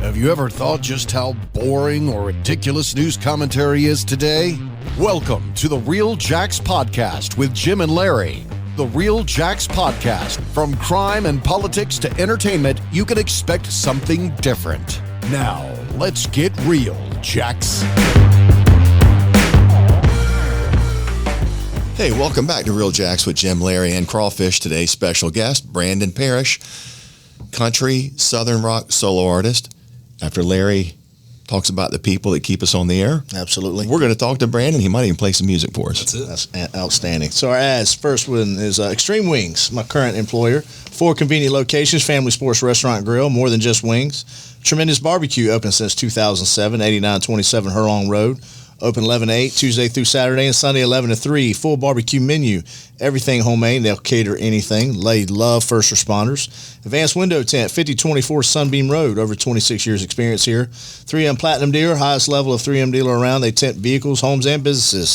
Have you ever thought just how boring or ridiculous news commentary is today? Welcome to the Real Jacks Podcast with Jim and Larry. The Real Jacks Podcast. From crime and politics to entertainment, you can expect something different. Now, let's get real, Jacks. Hey, welcome back to Real Jacks with Jim, Larry, and Crawfish. Today's special guest, Branden Parrish, country, southern rock solo artist. After Larry talks about the people that keep us on the air, absolutely, we're going to talk to Branden. He might even play some music for us. That's it. That's outstanding. So our ads, first one is Extreme Wings, my current employer. 4 convenient locations, family sports restaurant and grill, more than just wings. Tremendous Barbecue, open since 2007, 8927 Hurlong Road. Open 11 to 8, Tuesday through Saturday, and Sunday 11 to 3. Full barbecue menu. Everything homemade. They'll cater anything. They love first responders. Advanced Window Tent, 5024 Sunbeam Road. Over 26 years experience here. 3M Platinum Dealer, highest level of 3M dealer around. They tent vehicles, homes, and businesses.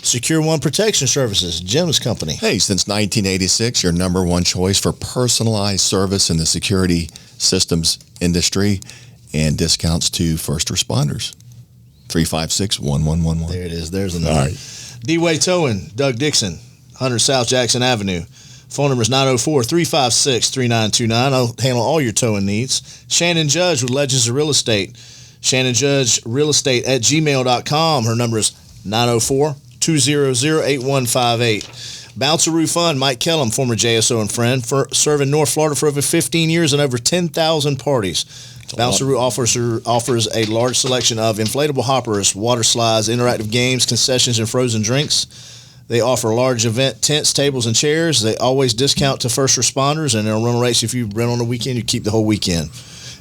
Secure One Protection Services, Jim's company. Hey, since 1986, your number one choice for personalized service in the security systems industry and discounts to first responders. 356-1111. There it is. There's the number. All right. D-Way Towing, Doug Dixon, 100 South Jackson Avenue. Phone number is 904-356-3929. I'll handle all your towing needs. Shannon Judge with Legends of Real Estate. Shannon Judge Real Estate at gmail.com. Her number is 904-200-8158. Bounceroo Fund, Mike Kellum, former JSO and friend, serving North Florida for over 15 years and over 10,000 parties. Bounceroo offers a large selection of inflatable hoppers, water slides, interactive games, concessions, and frozen drinks. They offer large event tents, tables, and chairs. They always discount to first responders, and they'll run race. If you rent on the weekend, you keep the whole weekend.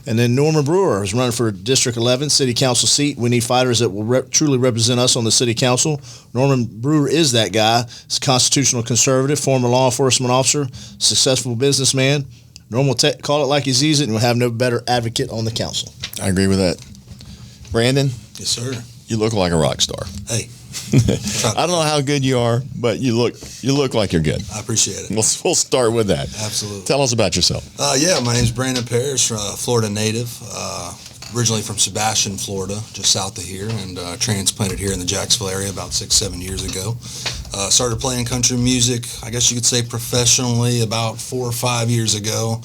And then Norman Brewer is running for District 11 City Council seat. We need fighters that will truly represent us on the City Council. Norman Brewer is that guy. He's a constitutional conservative, former law enforcement officer, successful businessman. Norman will call it like he sees it, and we'll have no better advocate on the council. I agree with that. Branden? Yes, sir. You look like a rock star. Hey. I don't know how good you are, but you look like you're good. I appreciate it. We'll start with that. Absolutely. Tell us about yourself. Yeah, my name's Branden Parrish, Florida native. Originally from Sebastian, Florida, just south of here, and transplanted here in the Jacksonville area about 6-7 years ago. Started playing country music, I guess you could say professionally, about 4 or 5 years ago.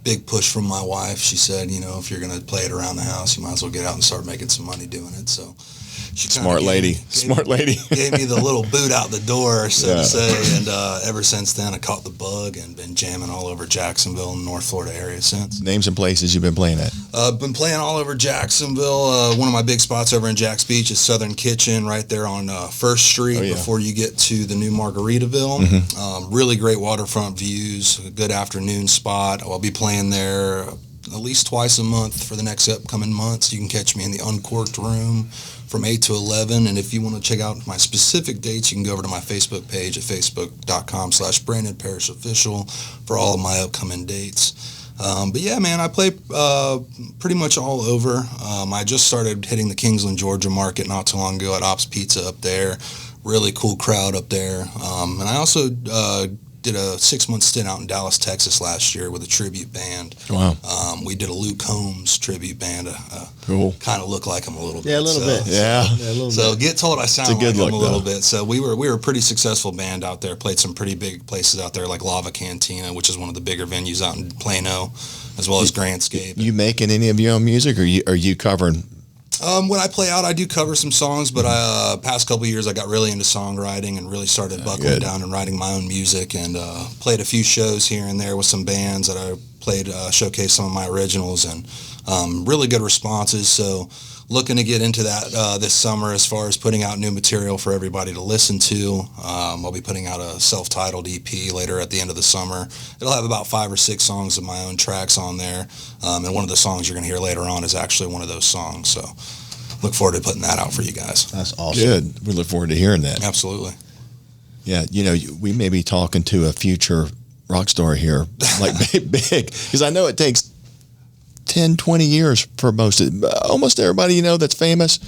Big push from my wife. She said, if you're going to play it around the house, you might as well get out and start making some money doing it. So she Smart lady. Gave me the little boot out the door, so to say, and ever since then I caught the bug and been jamming all over Jacksonville and North Florida area since. Names and places you've been playing at? Been playing all over Jacksonville. One of my big spots over in Jack's Beach is Southern Kitchen, right there on 1st Street before you get to the new Margaritaville. Mm-hmm. Really great waterfront views, a good afternoon spot. I'll be playing there at least twice a month for the next upcoming months. You can catch me in the Uncorked Room from 8 to 11, and if you want to check out my specific dates, you can go over to my Facebook page at facebook.com/Branden Parrish Official for all of my upcoming dates. But yeah, man, I play pretty much all over. I just started hitting the Kingsland, Georgia market not too long ago at Ops Pizza up there. Really cool crowd up there. And I also did a 6-month stint out in Dallas, Texas last year with a tribute band. Wow. We did a Luke Combs tribute band. Cool. Kind of look like him a little bit. Yeah, a little bit. Yeah. So get told I sound like him a little bit. So we were a pretty successful band out there. Played some pretty big places out there like Lava Cantina, which is one of the bigger venues out in Plano, as well as Grantscape. You making any of your own music, or are you covering? When I play out, I do cover some songs, but past couple of years I got really into songwriting and really started buckling down and writing my own music, and played a few shows here and there with some bands that I played, showcased some of my originals, and really good responses. So looking to get into that this summer as far as putting out new material for everybody to listen to. I'll be putting out a self-titled EP later at the end of the summer. It'll have about 5 or 6 songs of my own tracks on there, and one of the songs you're going to hear later on is actually one of those songs. So look forward to putting that out for you guys. That's awesome. Good. We look forward to hearing that. Absolutely. Yeah, we may be talking to a future rock star here, like big, because I know it takes 10, 20 years for almost everybody that's famous.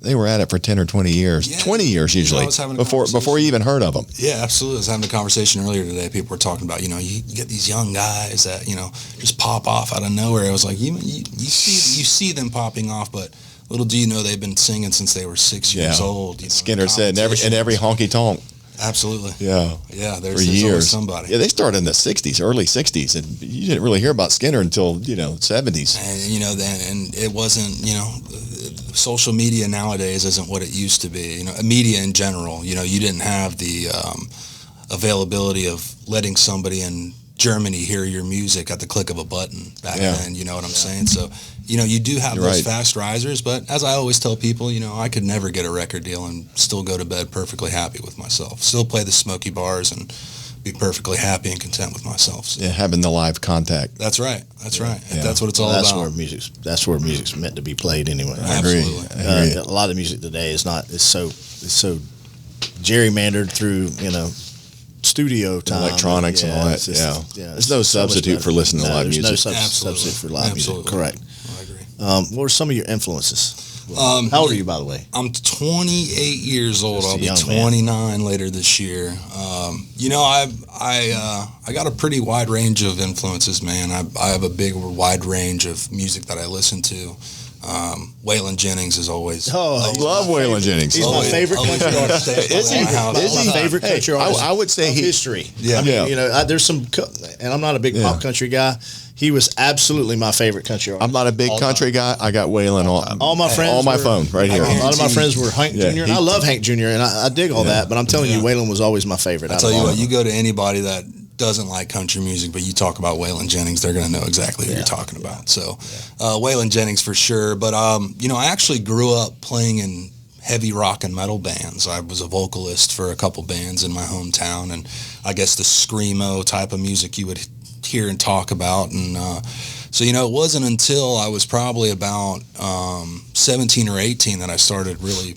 they were at it for 10 or 20 years, 20 years usually, before you even heard of them. Yeah, absolutely. I was having a conversation earlier today. People were talking about, you get these young guys that, just pop off out of nowhere. I was like, you see them popping off, but little do you know they've been singing since they were 6 years old. Skinner said in every honky tonk. Absolutely. Yeah. Yeah, there's always somebody. Yeah, they started in the 60s, early 60s, and you didn't really hear about Skinner until, 70s. And it wasn't, social media nowadays isn't what it used to be. Media in general, you didn't have the availability of letting somebody in Germany hear your music at the click of a button back then, you know what I'm saying? So, you do have those fast risers, but as I always tell people, I could never get a record deal and still go to bed perfectly happy with myself. Still play the smoky bars and be perfectly happy and content with myself. So. Yeah, having the live contact. That's right. Yeah. That's what it's all about. That's where music's meant to be played anyway. I agree. A lot of music today is so gerrymandered through, studio time, electronics and all that. There's no substitute for listening to live music. There's no substitute for live music. Correct. I agree. What are some of your influences? How old are you, by the way? I'm 28 years old. I'll be 29 later this year. I got a pretty wide range of influences, man. I have a big wide range of music that I listen to. Waylon Jennings is always. I love Waylon Jennings. He's my favorite country artist. Is he? My favorite country artist. I would say history. Yeah. There's some, and I'm not a big pop country guy. He was absolutely my favorite country artist. I'm not a big country guy. I got Waylon all my friends on my phone right here. A lot of my friends were Hank Jr. And I love Hank Jr. and I dig all that. But I'm telling you, Waylon was always my favorite. I tell you what, you go to anybody that doesn't like country music, but you talk about Waylon Jennings, they're going to know exactly who you're talking about. So, Waylon Jennings for sure. But I actually grew up playing in heavy rock and metal bands. I was a vocalist for a couple bands in my hometown, and I guess the screamo type of music you would hear and talk about. And so, it wasn't until I was probably about 17 or 18 that I started really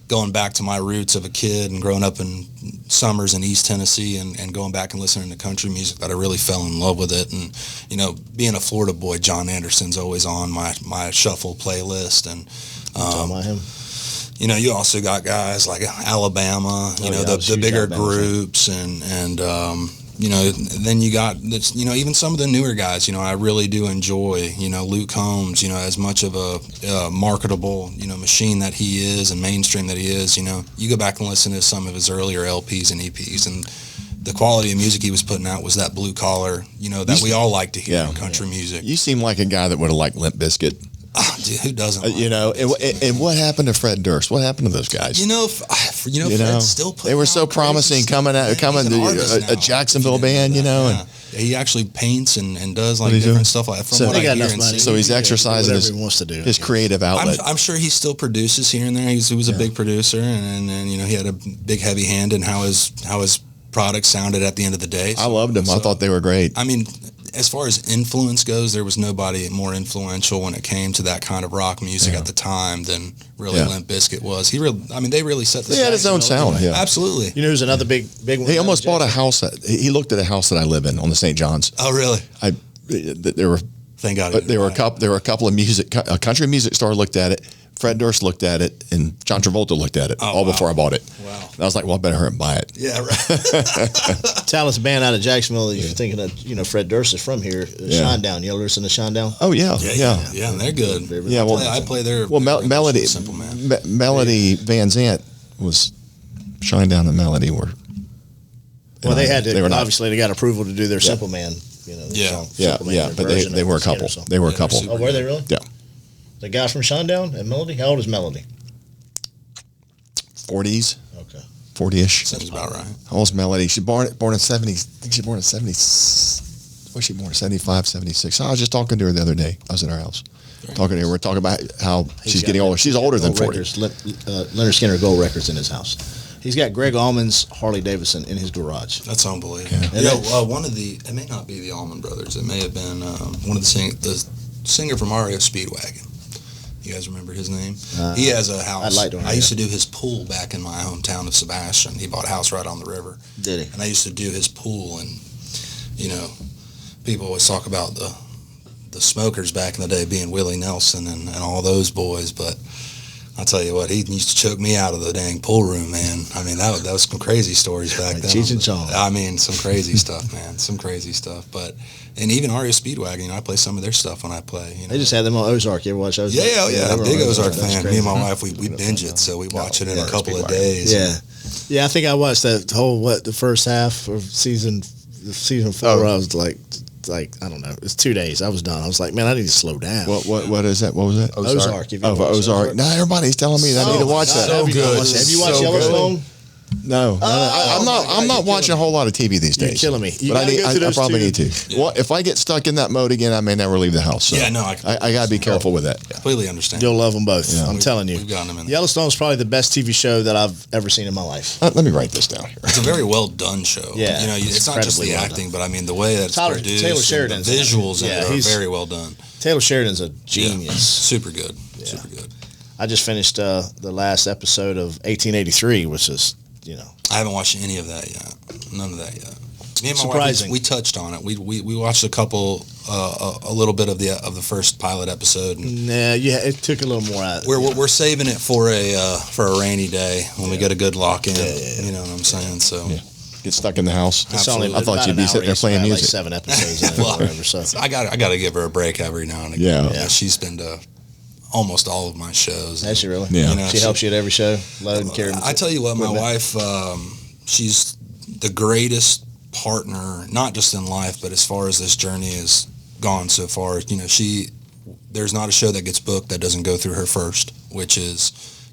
going back to my roots of a kid and growing up in summers in East Tennessee and going back and listening to country music that I really fell in love with it. And, being a Florida boy, John Anderson's always on my shuffle playlist. And, you also got guys like Alabama, the bigger groups and then you got, even some of the newer guys, I really do enjoy, Luke Combs, as much of a marketable, machine that he is and mainstream that he is, you go back and listen to some of his earlier LPs and EPs, and the quality of music he was putting out was that blue collar, that we all like to hear in country music. You seem like a guy that would have liked Limp Bizkit. Dude, who doesn't? And what happened to Fred Durst? What happened to those guys? Fred's still putting they were so promising coming to a Jacksonville band, and he actually paints and does like different stuff like that. From what I hear and see. So he's exercising his creative outlet. I'm sure he still produces here and there. He was a big producer, and he had a big heavy hand in how his product sounded at the end of the day. I loved him. I thought they were great. I mean, as far as influence goes, there was nobody more influential when it came to that kind of rock music at the time than really Limp Bizkit was. They really set the stage. He had his own sound. Yeah, absolutely. Who's another big one? He almost bought a house. He looked at a house that I live in on the St. John's. Oh, really? There were. Thank God. But there were a couple of a country music star looked at it. Fred Durst looked at it, and John Travolta looked at it before I bought it. Wow. And I was like, well, I better hurry and buy it. Yeah, right. Talented band out of Jacksonville that you're thinking of, Fred Durst is from here. Shinedown. You ever listen to Shinedown? Oh, yeah. Yeah, they're good. Yeah, well, I play their Melody. Simple Man. Melody Van Zant was Shinedown and Melody were. Well, they had to, obviously they got approval to do their Simple Man. But they were a couple. They were a couple. Oh, were they really? Yeah. The guy from Shinedown and Melody? How old is Melody? 40s. Okay. 40-ish. Sounds about right. How old's Melody? She's born in 70. I think she's born in 70. Was she born in 75, 76? I was just talking to her the other day. I was in her house. Talking to her. We're talking about how she's getting older. She's older than 40. Leonard Skinner Gold Records in his house. He's got Greg Allman's Harley Davidson in his garage. That's unbelievable. It may not be the Allman Brothers. It may have been one of the singer from REO Speedwagon. You guys remember his name? He has a house. I used to do his pool back in my hometown of Sebastian. He bought a house right on the river. Did he? And I used to do his pool, and people always talk about the smokers back in the day being Willie Nelson and all those boys, but I'll tell you what, he used to choke me out of the dang pool room, man. I mean, that was some crazy stories back then. Cheech and Chong. I mean, some crazy stuff, man. Some crazy stuff. And even REO Speedwagon, I play some of their stuff when I play. They just had them on Ozark. You ever watch Ozark? Yeah. I'm a big Ozark fan. Crazy. Me and my wife, we binge it, so we watch it in a couple of days. Yeah. Yeah, I think I watched that whole, the first half of season 4. I was like, I don't know. It's 2 days. I was done. I was like, man, I need to slow down. What is that? What was that? Ozark. Ozark. No, everybody's telling me that I need to watch that. So good. Have you watched Yellowstone? No. I'm not watching a whole lot of TV these days. You're killing me. But I probably need to. Yeah. Well, if I get stuck in that mode again, I may never leave the house. So I got to be careful with that. Completely understand. You'll love them both. Yeah. I'm telling you. We've gotten them in. Yellowstone's probably the best TV show that I've ever seen in my life. Let me write this down here. It's a very well done show. Yeah. It's not just the acting, but I mean the way that it's produced. Taylor Sheridan's the visuals in it are very well done. Taylor Sheridan's a genius. Yeah. Super good. Yeah. Super good. I just finished the last episode of 1883, which is, I haven't watched any of that yet. None of that yet. Me and my Surprising. wife, we touched on it. We watched a little bit of the first pilot episode. It took a little more out. We're saving it for a rainy day when we get a a lock in. You know what I'm saying? So get stuck in the house. Absolutely. I thought you'd be sitting there playing music. Like 7 episodes in it or whatever. So I got to give her a break every now and again. Yeah. She's been to almost all of my shows. Has she really? Yeah. She helps you at every show, load and carry. I tell you what, my wife, she's the greatest partner, not just in life, but as far as this journey has gone so far. There's not a show that gets booked that doesn't go through her first, which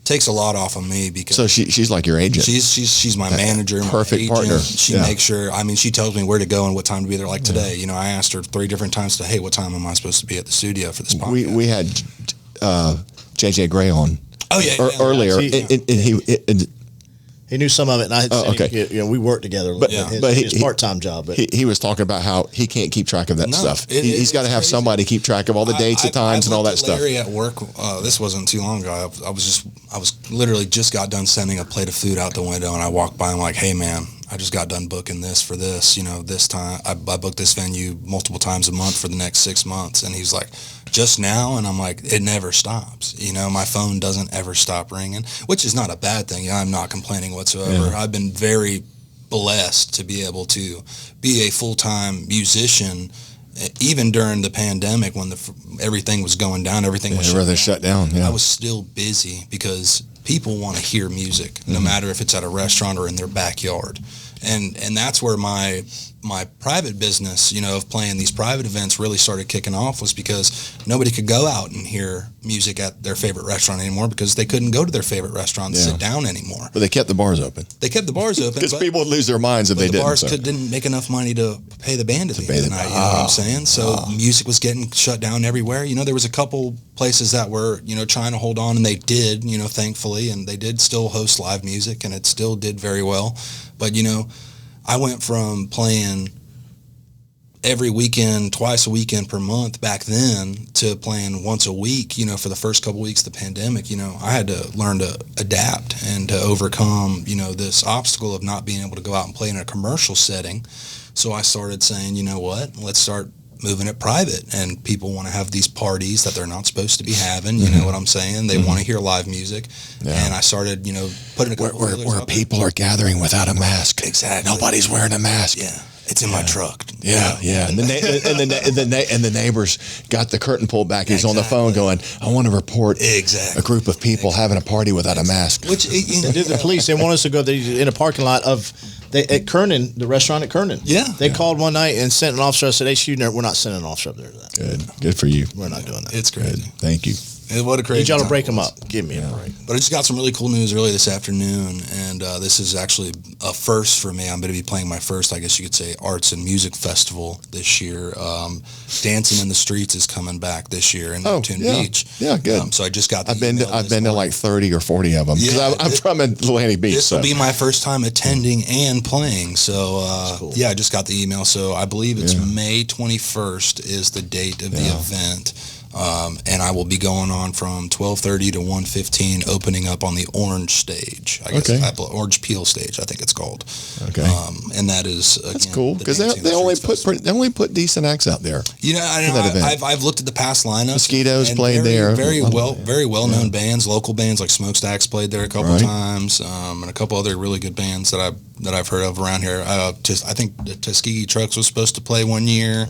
takes a lot off of me because. So she's like your agent. She's my manager, perfect my agent. partner. She makes sure. I mean, she tells me where to go and what time to be there. Like today, I asked her 3 different times hey, what time am I supposed to be at the studio for this podcast? We had JJ Gray on. Oh yeah, earlier, and he knew some of it, and I had seen him, we worked together. But his part-time job. But he was talking about how he can't keep track of that stuff. He's got to have somebody keep track of all the dates and times and all that stuff. Larry at work. This wasn't too long ago. I was literally just got done sending a plate of food out the window, and I walked by. I'm like, hey man, I just got done booking this for this. This time I booked this venue multiple times a month for the next 6 months, and he's like, just now? And I'm like, it never stops. My phone doesn't ever stop ringing, which is not a bad thing. I'm not complaining whatsoever. Yeah. I've been very blessed to be able to be a full-time musician, even during the pandemic when everything was going down, everything was shut down. Yeah. I was still busy because people want to hear music, no matter if it's at a restaurant or in their backyard. And that's where my private business, of playing these private events really started kicking off, was because nobody could go out and hear music at their favorite restaurant anymore because they couldn't go to their favorite restaurant and sit down anymore. But they kept the bars open. They kept the bars open. Because people would lose their minds if they didn't. The bars didn't make enough money to pay the band at the end of the night, you know what I'm saying? So music was getting shut down everywhere. There was a couple places that were, trying to hold on, and they did, thankfully, and they did still host live music, and it still did very well. But, I went from playing every weekend, twice a weekend per month back then, to playing once a week, for the first couple weeks of the pandemic. I had to learn to adapt and to overcome, this obstacle of not being able to go out and play in a commercial setting. So I started saying, you know what, let's start moving it private, and people want to have these parties that they're not supposed to be having. You know what I'm saying? They want to hear live music, and I started, putting a where people are gathering without a mask. Exactly. Nobody's wearing a mask. Yeah, it's in my truck. Yeah. And the neighbors got the curtain pulled back. He's on the phone going, I want to report a group of people having a party without a mask. Which the police, they want us to go in a parking lot of. At Kernan, the restaurant at Kernan. Yeah. They called one night and sent an officer. I said, hey, shooting there. We're not sending an officer up there to that. Good for you. We're not doing that. It's crazy. Good. Thank you. What a crazy Need y'all to time break it them was. up. Give me a break. But I just got some really cool news early this afternoon, and this is actually a first for me. I'm going to be playing my first, I guess you could say, arts and music festival this year. Dancing in the Streets is coming back this year in Neptune Beach. Yeah, good. So I just got the I've been to like 30 or 40 of them. Yeah, I'm from Atlantic Beach. This will be my first time attending and playing. So, cool. I just got the email. So I believe it's May 21st is the date of the event. And I will be going on from 12:30 to 1:15, opening up on the Orange stage. I guess Orange Peel stage, I think it's called. Okay. And that is that's cool because they only put decent acts out there. You know, I've looked at the past lineup. Mosquitoes played there. Very well known bands, local bands like Smokestacks played there a couple times, and a couple other really good bands that I've heard of around here. I think the Tuskegee Trucks was supposed to play one year.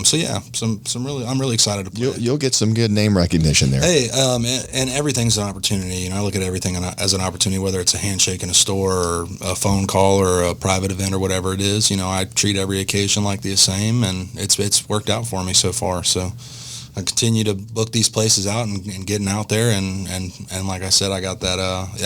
So yeah, I'm really excited to play. You'll get some good name recognition there. Hey, and everything's an opportunity. You know, I look at everything as an opportunity, whether it's a handshake in a store or a phone call or a private event or whatever it is. You know, I treat every occasion like the same, and it's worked out for me so far. So I continue to book these places out and getting out there, and like I said, I got that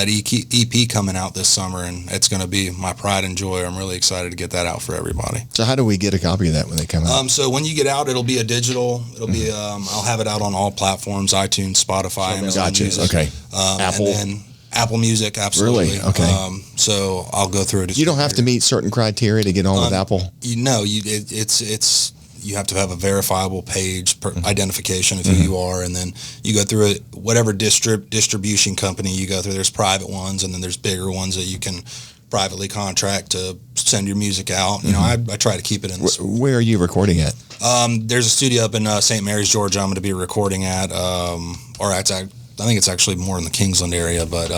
EP coming out this summer, and it's going to be my pride and joy. I'm really excited to get that out for everybody. So how do we get a copy of that when they come out? So when you get out, it'll be a digital. It'll be I'll have it out on all platforms: iTunes, Spotify, Amazon Music. Okay. Apple. And then Apple Music, absolutely. Really? Okay. So I'll go through it. You don't have to meet certain criteria to get on with Apple? It's you have to have a verifiable page identification of who you are, and then you go through it. Whatever distribution company you go through, there's private ones, and then there's bigger ones that you can privately contract to send your music out. You know, I try to keep it in. Where are you recording at? There's a studio up in St. Mary's, Georgia. I'm going to be recording at, I think it's actually more in the Kingsland area, but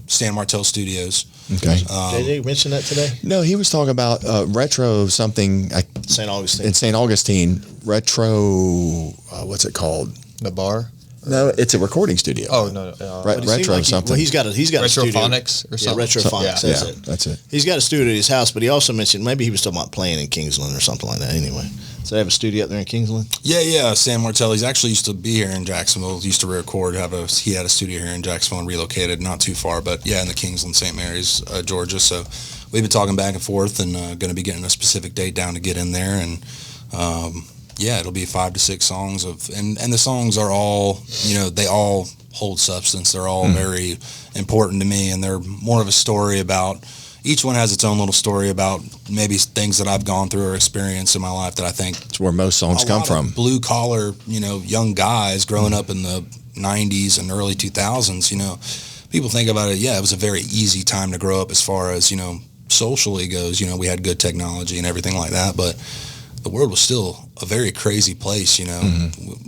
Stan Martell Studios. Okay. Did he mention that today? No, he was talking about retro something. St. Augustine. In St. Augustine, retro. What's it called? The bar. No, it's a recording studio. Oh no, retro like something. He's got a studio. Retrophonics or something. Yeah, Retrophonics. Yeah, that's it. He's got a studio at his house, but he also mentioned maybe he was talking about playing in Kingsland or something like that. Anyway, so they have a studio up there in Kingsland. Yeah. Sam Martelli's actually used to be here in Jacksonville. Used to record. He had a studio here in Jacksonville and relocated not too far, but yeah, in the Kingsland, St. Mary's, Georgia. So we've been talking back and forth, and going to be getting a specific date down to get in there, and it'll be 5 to 6 songs and the songs are all, you know, they all hold substance. They're all very important to me, and they're more of a story about. Each one has its own little story about maybe things that I've gone through or experienced in my life that I think it's where most songs come from. Blue collar, you know, young guys growing up in the 90s and early 2000s, you know, people think about it. Yeah, it was a very easy time to grow up as far as, you know, socially goes. You know, we had good technology and everything like that, but the world was still a very crazy place. You know,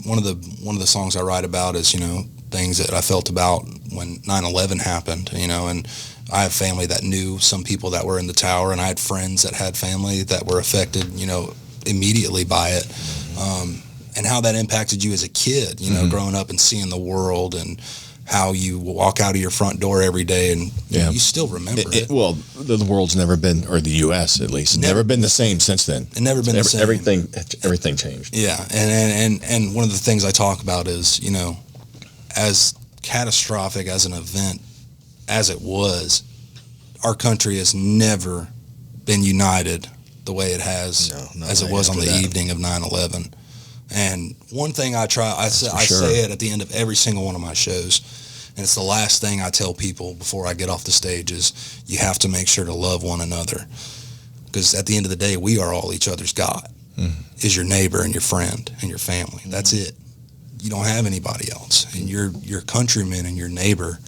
one of the songs I write about is, you know, things that I felt about when 9/11 happened. You know, and I have family that knew some people that were in the tower, and I had friends that had family that were affected, you know, immediately by it, and how that impacted you as a kid, you know, growing up and seeing the world, and how you walk out of your front door every day and you still remember it. Well, the world's never been, or the U.S. at least, never been the same since then. It never been the same. Everything changed. Yeah, and one of the things I talk about is, you know, as catastrophic as an event as it was, our country has never been united the way it has as it was on the evening of 9/11. And one thing I say it at the end of every single one of my shows, and it's the last thing I tell people before I get off the stage, is you have to make sure to love one another. Because at the end of the day, we are all each other's God, is your neighbor and your friend and your family. That's it. You don't have anybody else. And your countryman and your neighbor,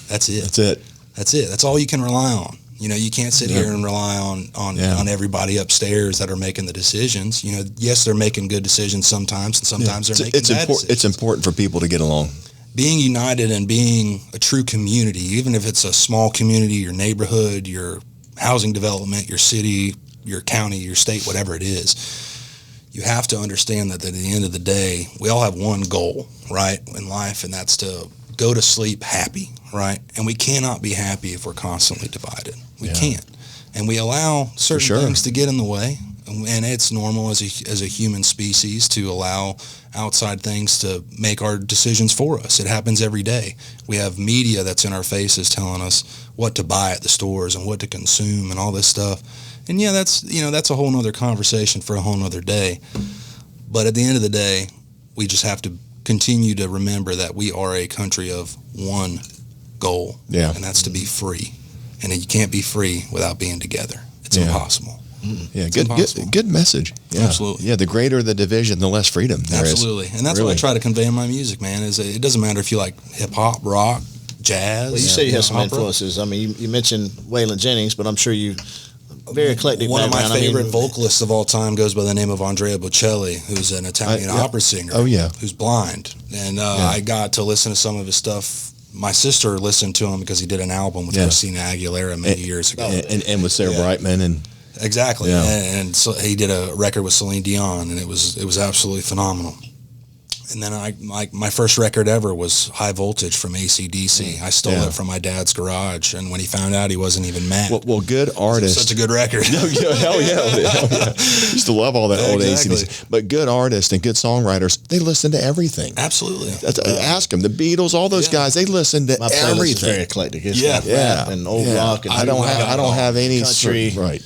that's it. That's it. That's it. That's all you can rely on. You know, you can't sit here and rely on everybody upstairs that are making the decisions. You know, yes, they're making good decisions sometimes, and sometimes they're making bad decisions. It's important for people to get along. Being united and being a true community, even if it's a small community, your neighborhood, your housing development, your city, your county, your state, whatever it is, you have to understand that at the end of the day, we all have one goal, right, in life, and that's to go to sleep happy, right? And we cannot be happy if we're constantly divided. We can't. And we allow certain things to get in the way. And it's normal as a human species to allow outside things to make our decisions for us. It happens every day. We have media that's in our faces telling us what to buy at the stores and what to consume and all this stuff. And yeah, that's a whole nother conversation for a whole nother day. But at the end of the day, we just have to continue to remember that we are a country of one goal, and that's to be free. And you can't be free without being together. It's impossible. Yeah, good message. Yeah. Absolutely. Yeah, the greater the division, the less freedom there is. Absolutely. And that's what I try to convey in my music, man, is it doesn't matter if you like hip-hop, rock, jazz. Well, you say you have some opera. influences. I mean, you mentioned Waylon Jennings, but I'm sure you very eclectic One of my background. favorite vocalists of all time goes by the name of Andrea Bocelli, who's an Italian opera singer. Oh, yeah. Who's blind. And I got to listen to some of his stuff. My sister listened to him because he did an album with Christina Aguilera many years ago. And with Sarah Brightman and exactly. Yeah. And so he did a record with Celine Dion, and it was absolutely phenomenal. And then my first record ever was High Voltage from AC/DC. I stole it from my dad's garage, and when he found out, he wasn't even mad. Well, good artists. Such a good record. Hell yeah. Used to love all that old AC/DC. But good artists and good songwriters, they listen to everything. Absolutely. Ask them. The Beatles, all those guys, they listen to my playlist everything. is very eclectic. It's Yeah. like rap and old rock. And I don't have any country. Right.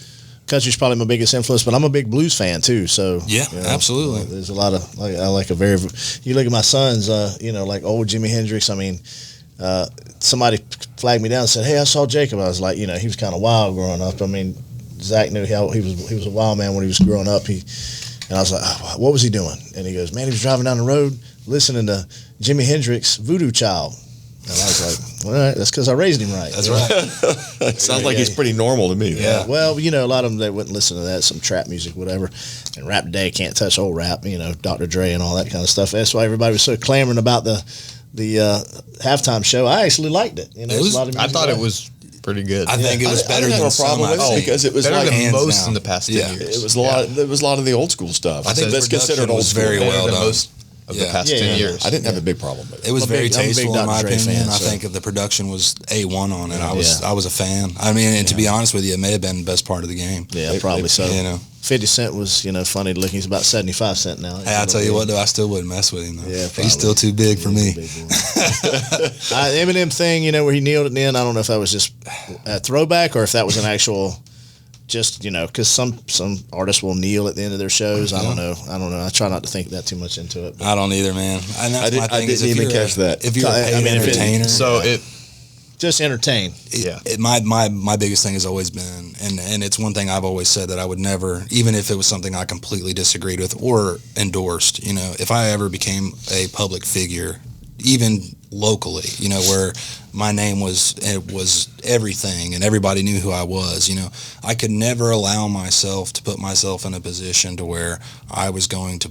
Country's probably my biggest influence, but I'm a big blues fan too. So absolutely. There's a lot of I like a very. You look at my sons, like old Jimi Hendrix. I mean, somebody flagged me down and said, "Hey, I saw Jacob." I was like, he was kind of wild growing up. I mean, Zach knew how he was a wild man when he was growing up. And I was like, oh, "What was he doing?" And he goes, "Man, he was driving down the road listening to Jimi Hendrix, Voodoo Child." And I was like, "All right, that's because I raised him right." That's right. Sounds like it's pretty normal to me. Yeah. Well, a lot of them, they wouldn't listen to that, some trap music, whatever. And rap today can't touch old rap, Dr. Dre and all that kind of stuff. That's why everybody was so clamoring about the halftime show. I actually liked it. I thought it was pretty good. I think it was better than some with it because it was better like than hands most down. in the past 10 years. it was a lot. There was a lot of the old school stuff. I think that's considered old was school. very well done. Most of the past 10 years. I didn't have a big problem with it. It was very tasteful in my Dr. Dre opinion. fan, I so. think the production was A1 on it. I was a fan. I mean, and to be honest with you, it may have been the best part of the game. Yeah, probably so. 50 Cent was, funny to look. He's about 75 cent now. Hey, I'll tell you what, though, I still wouldn't mess with him, though. Yeah, he's still too big for me. Eminem thing, where he kneeled at the end, I don't know if that was just a throwback or if that was an actual, just, because some artists will kneel at the end of their shows. I don't know. I try not to think that too much into it. I don't either, man. And that's my thing. I didn't even catch that. If you're a paid entertainer. Just entertain. My biggest thing has always been, and it's one thing I've always said that I would never, even if it was something I completely disagreed with or endorsed, if I ever became a public figure, even locally, where my name was everything and everybody knew who I was, I could never allow myself to put myself in a position to where I was going to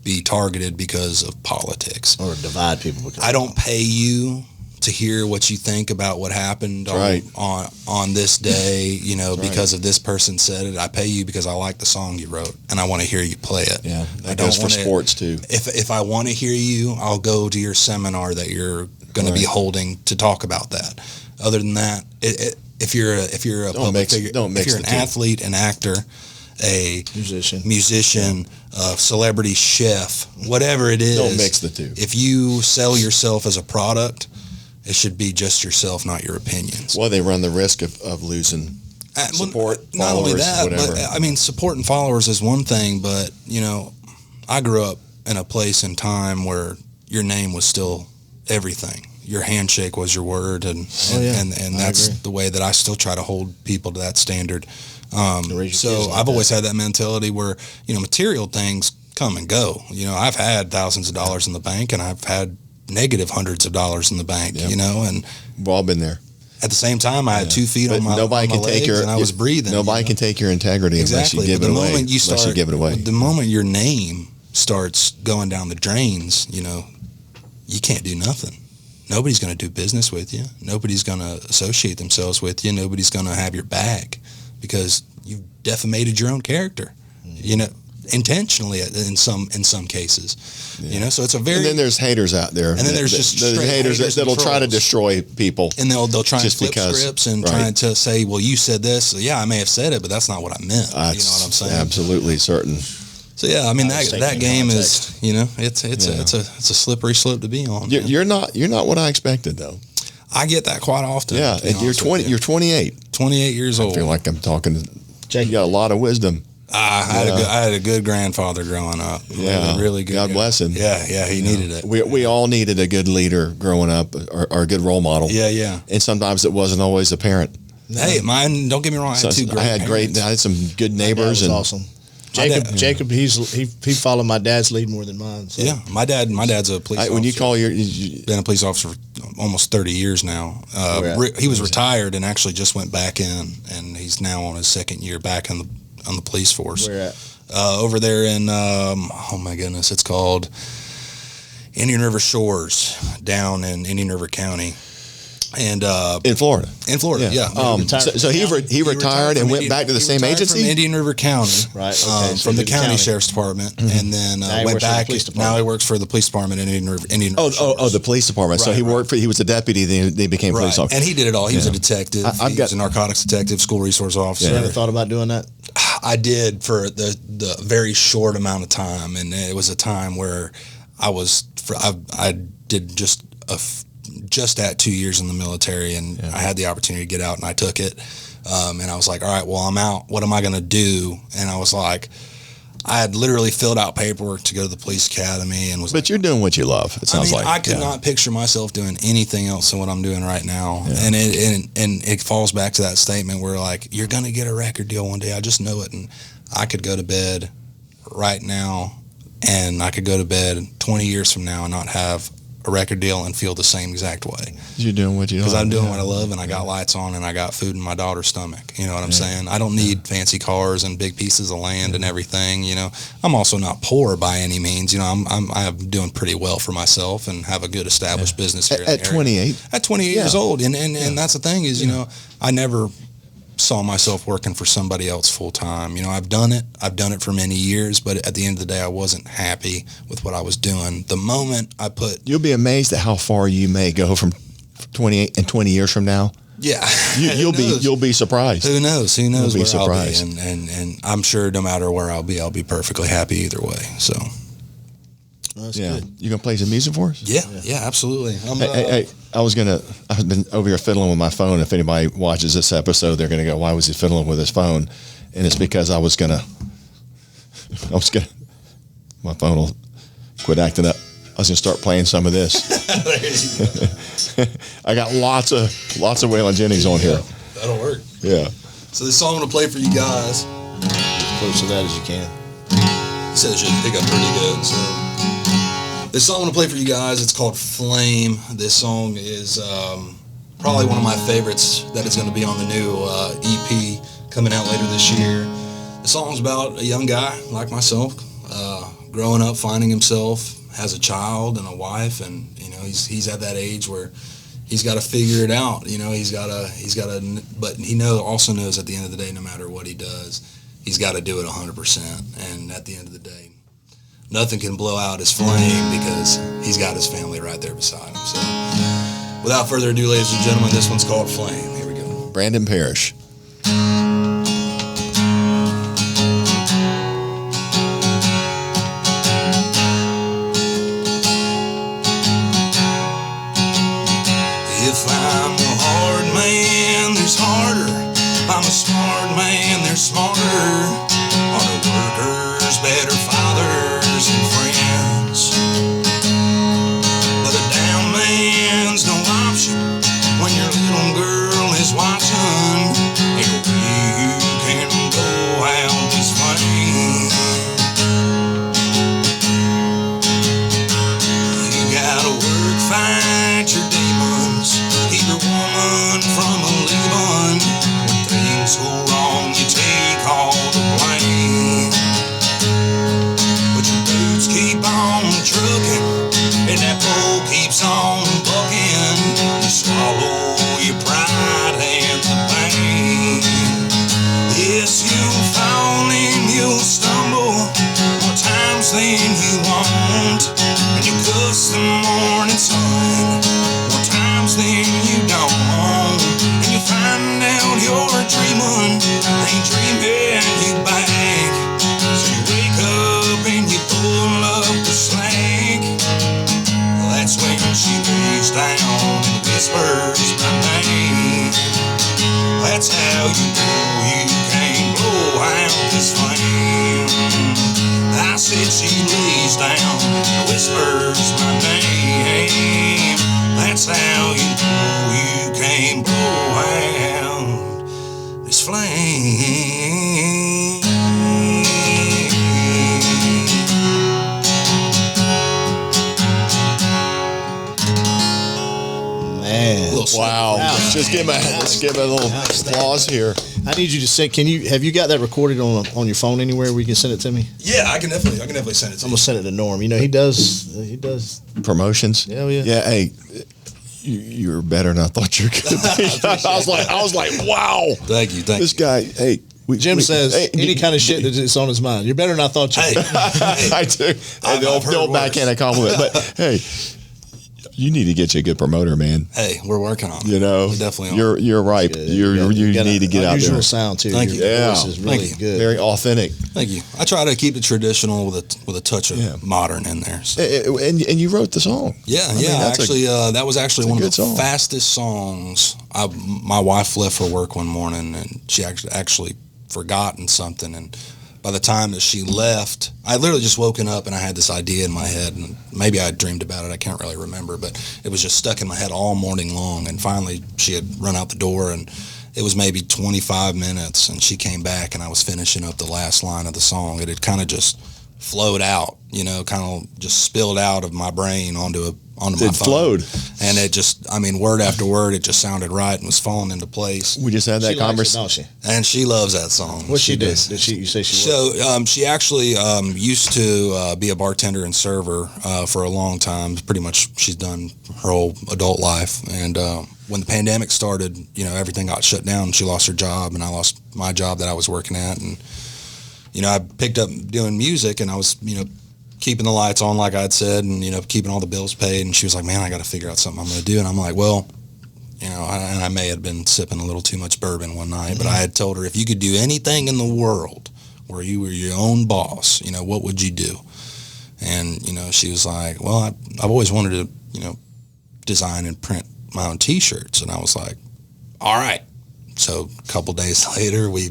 be targeted because of politics. Or divide people. I don't pay you to hear what you think about what happened on this day, because of this person said it. I pay you because I like the song you wrote and I want to hear you play it. Yeah, that goes for sports too. If I want to hear you, I'll go to your seminar that you're going to be holding to talk about that. Other than that, if you're a public figure, if you're an athlete, an actor, a musician, a celebrity chef, whatever it is, don't mix the two. If you sell yourself as a product, it should be just yourself, not your opinions. Well, they run the risk of losing support, not followers, only that, whatever. but I mean, support and followers is one thing, but I grew up in a place and time where your name was still everything. Your handshake was your word, and that's the way that I still try to hold people to that standard. So I've always had that mentality where material things come and go. I've had thousands of dollars in the bank, and I've had negative hundreds of dollars in the bank, and we've all been there. At the same time, I had 2 feet on my legs, and I was breathing. Nobody can take your integrity unless you give it away. The moment your name starts going down the drains, you can't do nothing. Nobody's going to do business with you. Nobody's going to associate themselves with you. Nobody's going to have your back because you've defamated your own character. Intentionally in some cases, so it's a very. And then there's haters out there, and then there's just haters that'll try to destroy people, and they'll try and flip scripts and trying to say, well, you said this, so yeah, I may have said it, but that's not what I meant. You know what I'm saying? Absolutely certain. So yeah, I mean that game is it's a slippery slope to be on. You're not what I expected though. I get that quite often. Yeah, you're 20. You're 28. 28 years old. I feel like I'm talking. You got a lot of wisdom. I had a good grandfather growing up. Yeah, really good. God bless him. Yeah, he needed it. We all needed a good leader growing up, or a good role model. Yeah. And sometimes it wasn't always apparent. Hey, mine. Don't get me wrong. I had two great. I had some good neighbors. That was awesome. Jacob, he followed my dad's lead more than mine. So. Yeah, my dad's a police officer. When you call been a police officer for almost 30 years now. He was retired and actually just went back in, and he's now on his second year back on the police force. Where at? Over there in oh my goodness, it's called Indian River Shores down in Indian River County. And in Florida. Yeah. So he retired and went back to the same agency? From Indian River County. Right. Okay. From the county sheriff's department. Mm-hmm. And then went back. Now he works for the police department in Indian River. The police department. Right, so he was a deputy, then they became police officer. And he did it all. He was a detective. He was a narcotics detective, school resource officer. You ever thought about doing that? I did for the very short amount of time. And it was a time where I did just at 2 years in the military, and I had the opportunity to get out, and I took it. And I was like, all right, well, I'm out. What am I going to do? And I was like, I had literally filled out paperwork to go to the police academy, and But you're doing what you love. It sounds like I could not picture myself doing anything else than what I'm doing right now. Yeah. And it falls back to that statement where like you're going to get a record deal one day. I just know it, and I could go to bed right now, and I could go to bed 20 years from now and not have a record deal and feel the same exact way. You're doing what you love. Because I'm doing what I love, and I got lights on, and I got food in my daughter's stomach. You know what I'm saying? I don't need fancy cars and big pieces of land and everything. You know, I'm also not poor by any means. You know, I'm doing pretty well for myself and have a good established business here. At 28. At 28 years old, and that's the thing is, you know, I never saw myself working for somebody else full time. You know, I've done it for many years, but at the end of the day, I wasn't happy with what I was doing. The moment I you'll be amazed at how far you may go from 28 and 20 years from now. Yeah, you'll be surprised. Who knows? Who knows? You'll be surprised. I'll be, and I'm sure no matter where I'll be perfectly happy either way. So. That's good. You gonna play some music for us? Yeah, absolutely. I've been over here fiddling with my phone. If anybody watches this episode, they're gonna go, "Why was he fiddling with his phone?" And it's because my phone will quit acting up. I was gonna start playing some of this. I got lots of Waylon Jennings on here. That'll work. Yeah. So this song I'm gonna play for you guys. As close to that as you can. He said it should pick up pretty good. So. This song I'm going to play for you guys, it's called Flame. This song is probably one of my favorites that is going to be on the new EP coming out later this year. The song's about a young guy like myself, growing up, finding himself, has a child and a wife, and you know he's at that age where he's got to figure it out. You know, he's got to, but he also knows at the end of the day, no matter what he does, he's got to do it 100%. And at the end of the day, nothing can blow out his flame because he's got his family right there beside him. So, without further ado, ladies and gentlemen, this one's called Flame. Here we go. Branden Parrish. If I'm a hard man, there's harder. I'm a smart man, there's smarter. Harder workers, better fathers and friends. But a down man's no option when your little girl is watching. Ain't no way you can blow out this flame. You gotta work, fight your demons, keep your woman from a leaving. When things go wrong, you take all the blame. Keep on trucking, and that pole keeps on bucking. You swallow your pride and the pain. Yes, you'll fall and you'll stumble more times than you want, and you cuss the morning sun more times than you don't, and you find out you're dreaming, ain't dreaming you back. So you wake up and you pull up the slack. That's when she lays down and whispers my name. That's how you know you can't blow out this flame. I said she lays down and whispers my name. That's how you know you can't blow out Wow. Just give him a little applause here. I need you to say, have you got that recorded on your phone anywhere where you can send it to me? Yeah, I can definitely send it to you. I'm going to send it to Norm. You know, he does promotions. Yeah, yeah. Yeah, hey, you're better than I thought you were going to be. I was like, wow. Thank you. This guy, hey. Jim says any kind of shit that's on his mind. You're better than I thought you were. I do. The old backhanded compliment. But hey, you need to get you a good promoter, man. Hey, we're working on it. You know, we definitely are. You're right. You need to get out there. Unusual sound too. Thank you. Your voice is really good. Very authentic. Thank you. I try to keep it traditional with a touch of modern in there. So. And you wrote the song. Yeah, that was actually one of the fastest songs. My wife left for work one morning, and she actually forgotten something, and by the time that she left, I literally just woken up and I had this idea in my head, and maybe I dreamed about it, I can't really remember, but it was just stuck in my head all morning long. And finally she had run out the door, and it was maybe 25 minutes, and she came back, and I was finishing up the last line of the song. It had kind of just flowed out, kind of just spilled out of my brain onto my phone. It flowed. And it just, word after word, it just sounded right and was falling into place. We just had that conversation. And she loves that song. What she did? You say she was? So she actually used to be a bartender and server for a long time. Pretty much she's done her whole adult life. And when the pandemic started, everything got shut down. She lost her job, and I lost my job that I was working at. And, I picked up doing music, and I was, keeping the lights on, like I'd said, and, keeping all the bills paid. And she was like, man, I got to figure out something I'm going to do. And I'm like, well, and I may have been sipping a little too much bourbon one night, but I had told her, if you could do anything in the world where you were your own boss, what would you do? And, she was like, well, I've always wanted to, design and print my own T-shirts. And I was like, all right. So a couple days later, we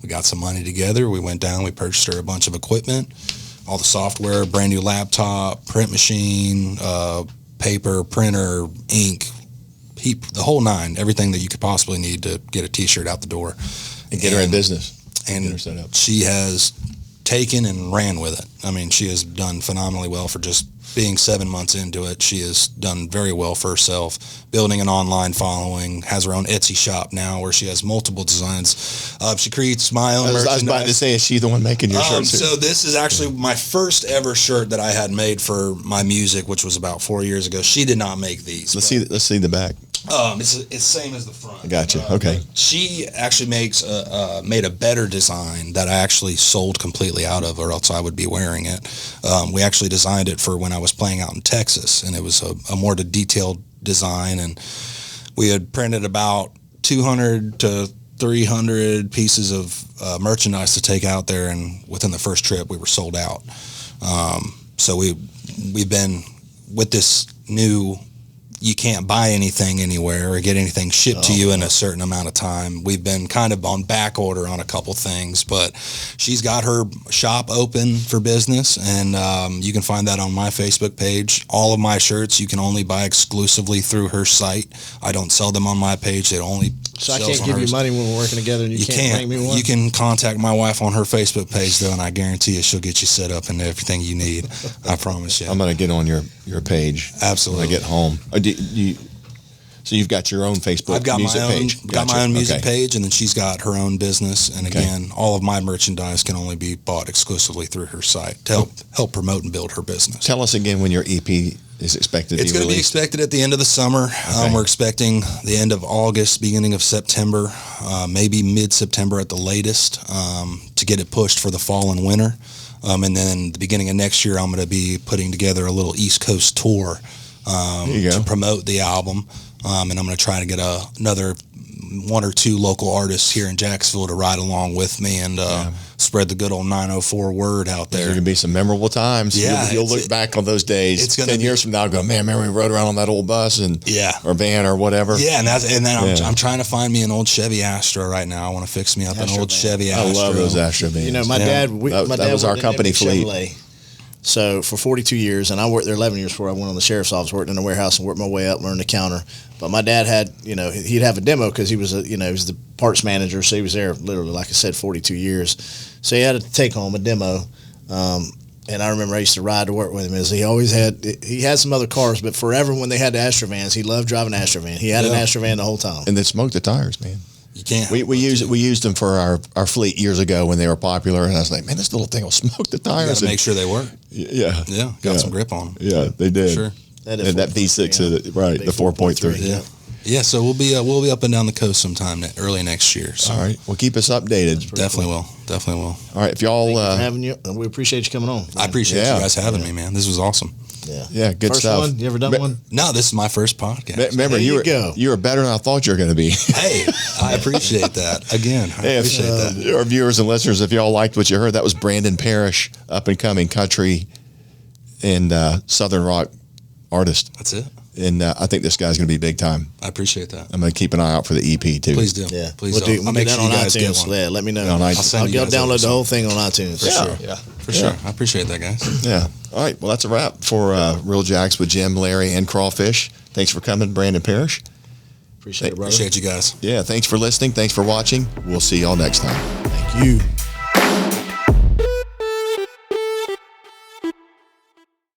got some money together. We went down, we purchased her a bunch of equipment, all the software, brand new laptop, print machine, paper, printer, ink, the whole nine, everything that you could possibly need to get a T-shirt out the door. And get her in business. And she has taken and ran with it. She has done phenomenally well for just being 7 months into it. She has done very well for herself, building an online following, has her own Etsy shop now where she has multiple designs. She creates my own merchandise. I was about to say, is she the one making your shirts? So this is actually my first ever shirt that I had made for my music, which was about 4 years ago. She did not make these. Let's see the back. It's same as the front. I got you. Okay. She actually made a better design that I actually sold completely out of, or else I would be wearing it. We actually designed it for when I was playing out in Texas, and it was a more detailed design, and we had printed about 200 to 300 pieces of merchandise to take out there, and within the first trip we were sold out. So we've been with this new, you can't buy anything anywhere or get anything shipped to you in a certain amount of time. We've been kind of on back order on a couple things, but she's got her shop open for business, and you can find that on my Facebook page. All of my shirts you can only buy exclusively through her site. I don't sell them on my page. They only So I can't give you money when we're working together, and you can't make me one? You can contact my wife on her Facebook page, though, and I guarantee you she'll get you set up and everything you need. I promise you. I'm going to get on your page. Absolutely. When I get home. So you've got your own Facebook music page. Got my own music page, and then she's got her own business. And again, all of my merchandise can only be bought exclusively through her site to help promote and build her business. Tell us again when your EP is expected to be released. It's going to be expected at the end of the summer. We're expecting the end of August, beginning of September, maybe mid-September at the latest, to get it pushed for the fall and winter. And then the beginning of next year, I'm going to be putting together a little East Coast tour to promote the album. And I'm going to try to get another one or two local artists here in Jacksonville to ride along with me and spread the good old 904 word out there. There's going to be some memorable times. Yeah, you'll look back on those days 10 years from now and go, man, remember we rode around on that old bus or van or whatever. Yeah, I'm trying to find me an old Chevy Astra right now. I want to fix me up an old Chevy Astra. I love those Astra vans. My dad was our company fleet. Chevrolet. So for 42 years, and I worked there 11 years before I went on the sheriff's office, worked in the warehouse and worked my way up, learned the counter. But my dad had, he'd have a demo because he was he was the parts manager, so he was there literally, like I said, 42 years. So he had to take home a demo. And I remember I used to ride to work with him. He had some other cars, but forever when they had the Astrovans, he loved driving Astrovan. He had an Astrovan the whole time. And they smoked the tires, man. You can't. We used them for our fleet years ago when they were popular, and I was like, man, this little thing will smoke the tires. You got to make sure they work. Yeah. Yeah. Got some grip on them. Yeah, they did. For sure. And that V6, right? The 4.3. Yeah. Yeah, so we'll be up and down the coast sometime early next year. So. All right, well, keep us updated. Definitely will. All right, if y'all Thank you for having you, we appreciate you coming on. I appreciate you guys having me, man. This was awesome. Yeah, good first stuff. One? You ever done one? No, this is my first podcast. Remember, you were better than I thought you were going to be. Hey, I appreciate that. Again, I appreciate that. Our viewers and listeners, if y'all liked what you heard, that was Branden Parrish, up and coming country and Southern rock artist. That's it. And I think this guy's going to be big time. I appreciate that. I'm going to keep an eye out for the EP too. Please do. Yeah, please we'll do. I'll make that sure on you guys iTunes. get one. Yeah, let me know. On iTunes. I'll download the whole thing on iTunes. For sure. Yeah, for sure. I appreciate that, guys. Yeah. All right. Well, that's a wrap for Real Jacks with Jim, Larry, and Crawfish. Thanks for coming, Branden Parrish. Appreciate it, brother. Appreciate you guys. Yeah. Thanks for listening. Thanks for watching. We'll see y'all next time. Thank you.